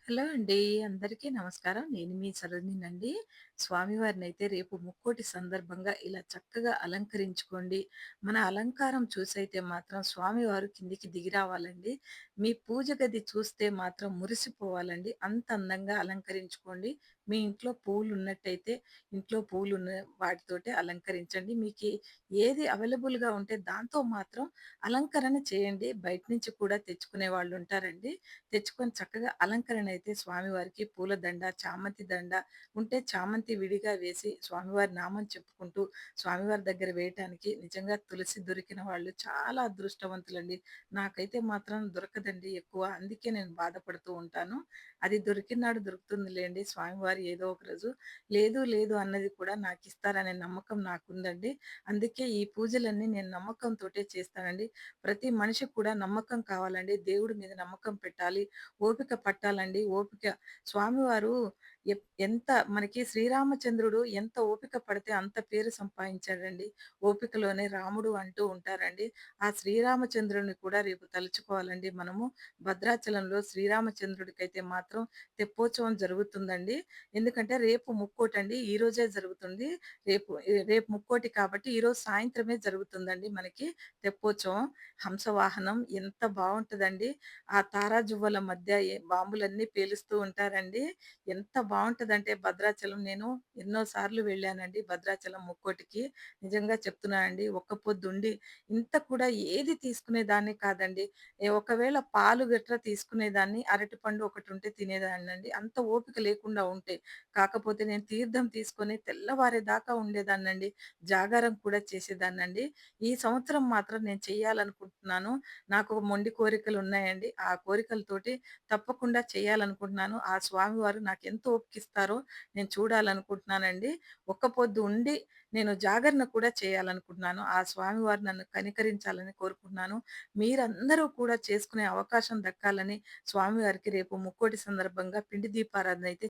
Hello అండి. అందరికీ నమస్కారం. నేను మీ సరోజినండి. స్వామివారినైతే రేపు ముక్కోటి సందర్భంగా ఇలా చక్కగా అలంకరించుకోండి. మన అలంకారం చూసైతే మాత్రం స్వామివారు కిందికి దిగి రావాలండి. మీ పూజ గది చూస్తే మాత్రం మురిసిపోవాలండి. అంత అందంగా అలంకరించుకోండి. మీ ఇంట్లో పూలున్నట్టయితే ఇంట్లో పూలున్న వాటితోటే అలంకరించండి. మీకి ఏది అవైలబుల్‌గా ఉంటే దాంతో మాత్రం అలంకరణ చేయండి. బయట నుంచి కూడా తెచ్చుకునే వాళ్ళుంటారండి. తెచ్చుకొని చక్కగా అలంకరణ అయితే స్వామివారికి పూలదండ, చామంతి దండ ఉంటే చామంతి విడిగా వేసి స్వామివారి నామం చెప్పుకుంటూ స్వామివారి దగ్గర వేయటానికి నిజంగా తులసి దొరికిన వాళ్ళు చాలా అదృష్టవంతులండి. నాకైతే మాత్రం దొరకదండి ఎక్కువ. అందుకే నేను బాధపడుతూ ఉంటాను. అది దొరికినాడు దొరుకుతుందిలేండి స్వామివారు ఏదో ఒక రోజు. లేదు అన్నది కూడా నాకిస్తారనే నమ్మకం నాకుందండి. అందుకే ఈ పూజలన్నీ నేను నమ్మకంతోటే చేస్తానండి. ప్రతి మనిషికి కూడా నమ్మకం కావాలండి. దేవుడి మీద నమ్మకం పెట్టాలి. ఓపిక పట్టాలండి. ఓపిక స్వామివారు ఎంత మనకి శ్రీరామచంద్రుడు ఎంత ఓపిక పడితే అంత పేరు సంపాదించాడండి. ఓపికలోనే రాముడు అంటూ ఉంటారండి. ఆ శ్రీరామచంద్రుడిని కూడా రేపు తలుచుకోవాలండి మనము. భద్రాచలంలో శ్రీరామచంద్రుడికైతే మాత్రం తెప్పోత్సవం జరుగుతుందండి. ఎందుకంటే రేపు ముక్కోటండి. ఈ రోజే జరుగుతుంది. రేపు ముక్కోటి కాబట్టి ఈరోజు సాయంత్రమే జరుగుతుందండి మనకి తెప్పోత్సవం. హంసవాహనం ఎంత బావుంటదండి. ఆ తారాజువ్వల మధ్య బాంబులన్నీ పేలుస్తూ ఉంటారండి. ఎంత బావుంటదంటే భద్రాచలం నేను ఎన్నో సార్లు వెళ్ళానండి భద్రాచలం ముక్కోటికి. నిజంగా చెప్తున్నానండి. ఒక్క పొద్దుండి ఇంత కూడా ఏది తీసుకునేదాన్ని కాదండి. ఒకవేళ పాలు గట్రా తీసుకునేదాన్ని. అరటిపండు ఒకటుంటే తినేదాన్నండి. అంత ఓపిక లేకుండా ఉంటే. కాకపోతే నేను తీర్థం తీసుకొని తెల్లవారేదాకా ఉండేదాన్నండి. జాగారం కూడా చేసేదాన్నండి. ఈ సంవత్సరం మాత్రం నేను చెయ్యాలనుకుంటున్నాను. నాకు మొండి కోరికలున్నాయండి. ఆ కోరికలతోటి తప్పకుండా చేయాలనుకుంటున్నాను. ఆ స్వామివారు నాకెంత ఓపికిస్తారో నేను చూడాలనుకుంటున్నానండి. ఒక్క పొద్దు ఉండి నేను జాగరణ కూడా చేయాలనుకుంటున్నాను. ఆ స్వామివారు నన్ను కనికరించాలని కోరుకుంటున్నాను. మీరందరూ కూడా చేసుకునే అవకాశం దక్కాలని స్వామివారికి రేపు ముక్కోటి సందర్భంగా పిండి దీపారాధన అయితే